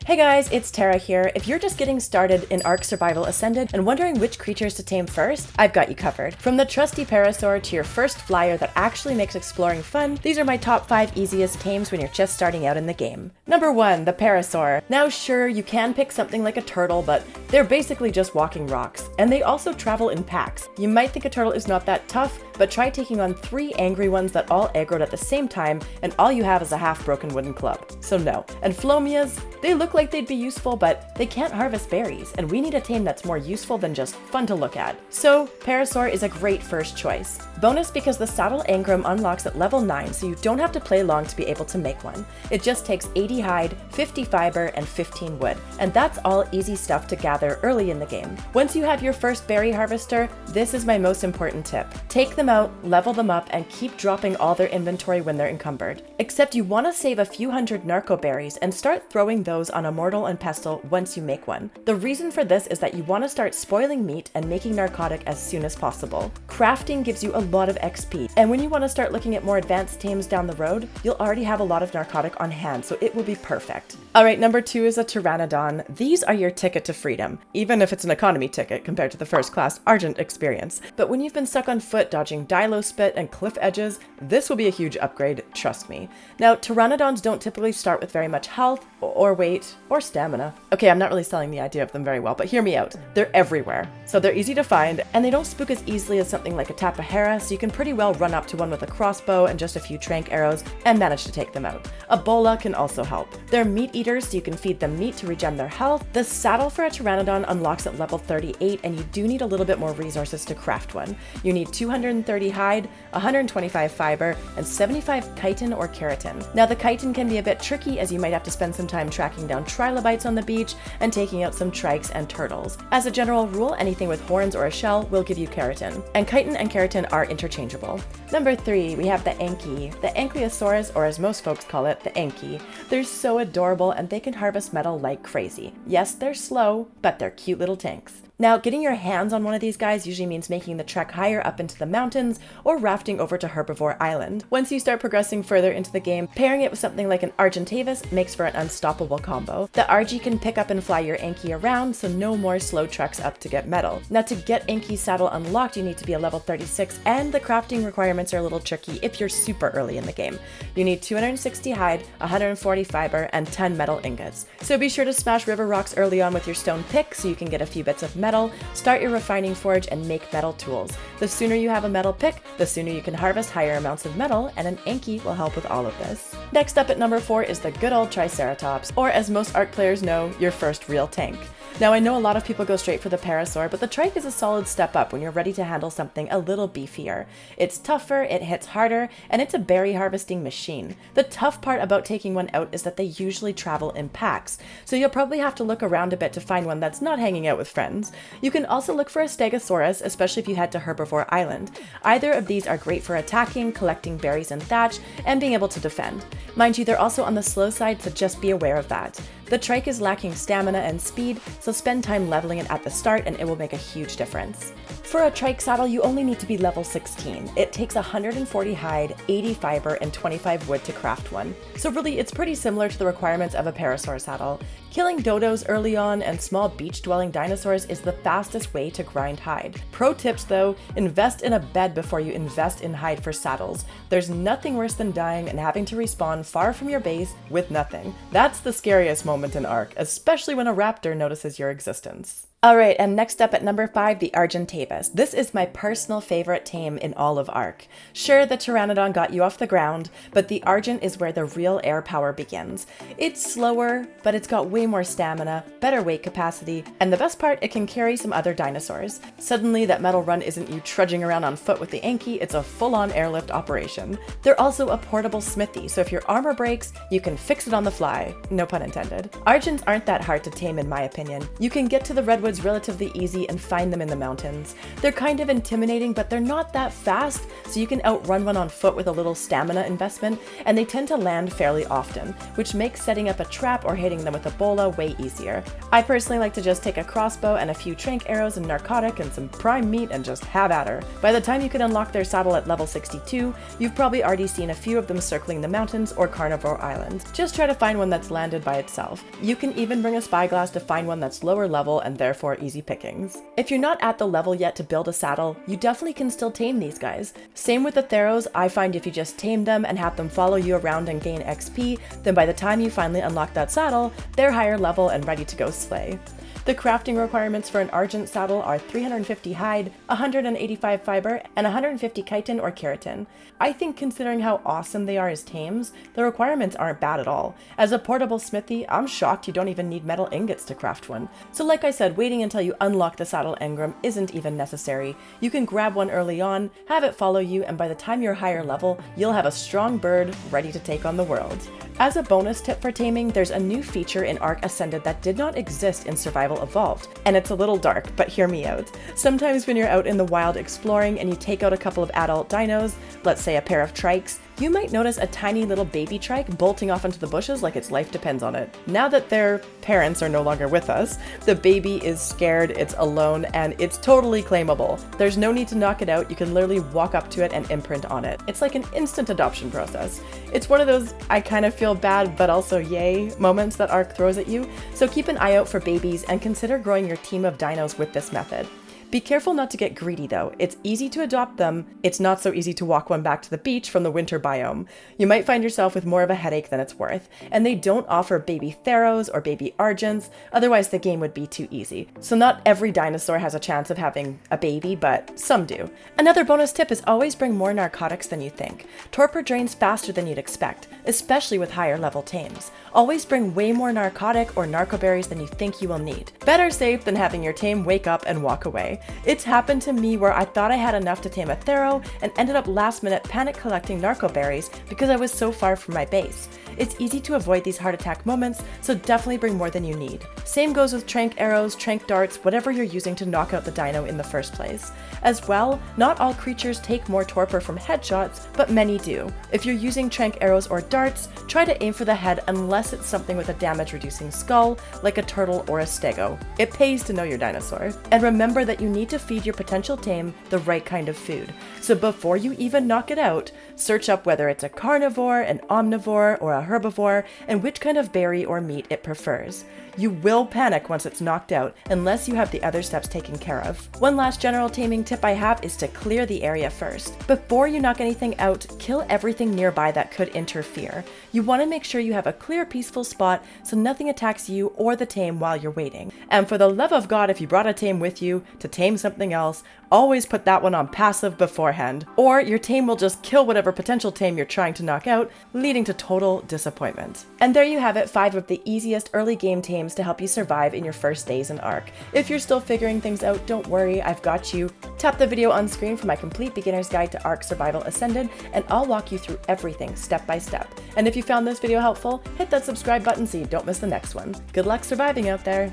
Hey guys, it's Tara here. If you're just getting started in Ark Survival Ascended and wondering which creatures to tame first, I've got you covered. From the trusty Parasaur to your first flyer that actually makes exploring fun, these are my top 5 easiest tames when you're just starting out in the game. Number 1, the Parasaur. Now sure, you can pick something like a turtle, but they're basically just walking rocks, and they also travel in packs. You might think a turtle is not that tough, but try taking on 3 angry ones that all aggroed at the same time, and all you have is a half-broken wooden club. So no. And Flomias, they look like they'd be useful, but they can't harvest berries, and we need a tame that's more useful than just fun to look at. So Parasaur is a great first choice. Bonus because the saddle engram unlocks at level 9, so you don't have to play long to be able to make one. It just takes 80 hide, 50 fiber, and 15 wood, and that's all easy stuff to gather early in the game. Once you have your first berry harvester, this is my most important tip. Take them out, level them up, and keep dropping all their inventory when they're encumbered. Except you want to save a few hundred narco berries and start throwing those on a mortal and pestle once you make one. The reason for this is that you want to start spoiling meat and making narcotic as soon as possible. Crafting gives you a lot of XP, and when you want to start looking at more advanced tames down the road, you'll already have a lot of narcotic on hand, so it will be perfect. Alright, number 2 is a Pteranodon. These are your ticket to freedom, even if it's an economy ticket compared to the first class Argent experience. But when you've been stuck on foot dodging Dilo spit and cliff edges, this will be a huge upgrade, trust me. Now, Pteranodons don't typically start with very much health, or weight, or stamina. Okay, I'm not really selling the idea of them very well, but hear me out. They're everywhere. So they're easy to find, and they don't spook as easily as something like a Tapahera, so you can pretty well run up to one with a crossbow and just a few trank arrows and manage to take them out. A bola can also help. They're meat eaters, so you can feed them meat to regen their health. The saddle for a Pteranodon unlocks at level 38, and you do need a little bit more resources to craft one. You need 230 hide, 125 fiber, and 75 chitin or keratin. Now the chitin can be a bit tricky, as you might have to spend some time tracking down trilobites on the beach and taking out some trikes and turtles. As a general rule, anything with horns or a shell will give you keratin, and chitin and keratin are interchangeable. Number 3, we have the Anki. The Ankylosaurus, or as most folks call it, the Anki. They're so adorable, and they can harvest metal like crazy. Yes, they're slow, but they're cute little tanks. Now, getting your hands on one of these guys usually means making the trek higher up into the mountains or rafting over to Herbivore Island. Once you start progressing further into the game, pairing it with something like an Argentavis makes for an unstoppable combo. The RG can pick up and fly your Anki around, so no more slow treks up to get metal. Now, to get Anki's saddle unlocked, you need to be a level 36, and the crafting requirements are a little tricky if you're super early in the game. You need 260 hide, 140 fiber, and 10 metal ingots. So be sure to smash river rocks early on with your stone pick so you can get a few bits of metal, start your refining forge, and make metal tools. The sooner you have a metal pick, the sooner you can harvest higher amounts of metal, and an Anki will help with all of this. Next up at number 4 is the good old Triceratops, or as most Ark players know, your first real tank. Now I know a lot of people go straight for the Parasaur, but the trike is a solid step up when you're ready to handle something a little beefier. It's tougher, it hits harder, and it's a berry harvesting machine. The tough part about taking one out is that they usually travel in packs, so you'll probably have to look around a bit to find one that's not hanging out with friends. You can also look for a Stegosaurus, especially if you head to Herbivore Island. Either of these are great for attacking, collecting berries and thatch, and being able to defend. Mind you, they're also on the slow side, so just be aware of that. The trike is lacking stamina and speed, so spend time leveling it at the start and it will make a huge difference. For a trike saddle, you only need to be level 16. It takes 140 hide, 80 fiber, and 25 wood to craft one. So really, it's pretty similar to the requirements of a Parasaur saddle. Killing dodos early on and small beach-dwelling dinosaurs is the fastest way to grind hide. Pro tips though, invest in a bed before you invest in hide for saddles. There's nothing worse than dying and having to respawn far from your base with nothing. That's the scariest moment in Ark, especially when a raptor notices your existence. Alright, and next up at number 5, the Argentavis. This is my personal favorite tame in all of Ark. Sure, the Pteranodon got you off the ground, but the Argent is where the real air power begins. It's slower, but it's got way more stamina, better weight capacity, and the best part, it can carry some other dinosaurs. Suddenly, that metal run isn't you trudging around on foot with the Anki, it's a full-on airlift operation. They're also a portable smithy, so if your armor breaks, you can fix it on the fly. No pun intended. Argents aren't that hard to tame in my opinion. You can get to the redwood is relatively easy and find them in the mountains. They're kind of intimidating, but they're not that fast, so you can outrun one on foot with a little stamina investment, and they tend to land fairly often, which makes setting up a trap or hitting them with a bola way easier. I personally like to just take a crossbow and a few trank arrows and narcotic and some prime meat and just have at her. By the time you can unlock their saddle at level 62, you've probably already seen a few of them circling the mountains or Carnivore Island. Just try to find one that's landed by itself. You can even bring a spyglass to find one that's lower level and therefore easy pickings. If you're not at the level yet to build a saddle, you definitely can still tame these guys. Same with the Theros. I find if you just tame them and have them follow you around and gain XP, then by the time you finally unlock that saddle, they're higher level and ready to go slay. The crafting requirements for an Argent saddle are 350 hide, 185 fiber, and 150 chitin or keratin. I think considering how awesome they are as tames, the requirements aren't bad at all. As a portable smithy, I'm shocked you don't even need metal ingots to craft one. So like I said, waiting until you unlock the saddle engram isn't even necessary. You can grab one early on, have it follow you, and by the time you're higher level, you'll have a strong bird ready to take on the world. As a bonus tip for taming, there's a new feature in Ark Ascended that did not exist in Survival Evolved, and it's a little dark, but hear me out. Sometimes when you're out in the wild exploring and you take out a couple of adult dinos, let's say a pair of trikes, you might notice a tiny little baby trike bolting off into the bushes like its life depends on it. Now that their parents are no longer with us, the baby is scared, it's alone, and it's totally claimable. There's no need to knock it out, you can literally walk up to it and imprint on it. It's like an instant adoption process. It's one of those I kind of feel bad but also yay moments that Ark throws at you, so keep an eye out for babies and consider growing your team of dinos with this method. Be careful not to get greedy though. It's easy to adopt them, it's not so easy to walk one back to the beach from the winter biome. You might find yourself with more of a headache than it's worth, and they don't offer baby Theros or baby Argents, otherwise the game would be too easy. So not every dinosaur has a chance of having a baby, but some do. Another bonus tip is always bring more narcotics than you think. Torpor drains faster than you'd expect, especially with higher level tames. Always bring way more narcotic or narcoberries than you think you will need. Better safe than having your tame wake up and walk away. It's happened to me where I thought I had enough to tame a Thero and ended up last minute panic collecting narcoberries because I was so far from my base. It's easy to avoid these heart attack moments, so definitely bring more than you need. Same goes with trank arrows, trank darts, whatever you're using to knock out the dino in the first place. As well, not all creatures take more torpor from headshots, but many do. If you're using trank arrows or darts, try to aim for the head unless it's something with a damage reducing skull, like a turtle or a stego. It pays to know your dinosaur. And remember that you need to feed your potential tame the right kind of food. So before you even knock it out, search up whether it's a carnivore, an omnivore, or a herbivore, and which kind of berry or meat it prefers. You will panic once it's knocked out, unless you have the other steps taken care of. One last general taming tip I have is to clear the area first. Before you knock anything out, kill everything nearby that could interfere. You want to make sure you have a clear, peaceful spot so nothing attacks you or the tame while you're waiting. And for the love of God, if you brought a tame with you to tame something else, always put that one on passive beforehand, or your tame will just kill whatever potential tame you're trying to knock out, leading to total disappointment. And there you have it, 5 of the easiest early game tames to help you survive in your first days in Ark. If you're still figuring things out, don't worry, I've got you. Tap the video on screen for my complete beginner's guide to Ark Survival Ascended, and I'll walk you through everything step by step. And if you found this video helpful, hit that subscribe button so you don't miss the next one. Good luck surviving out there!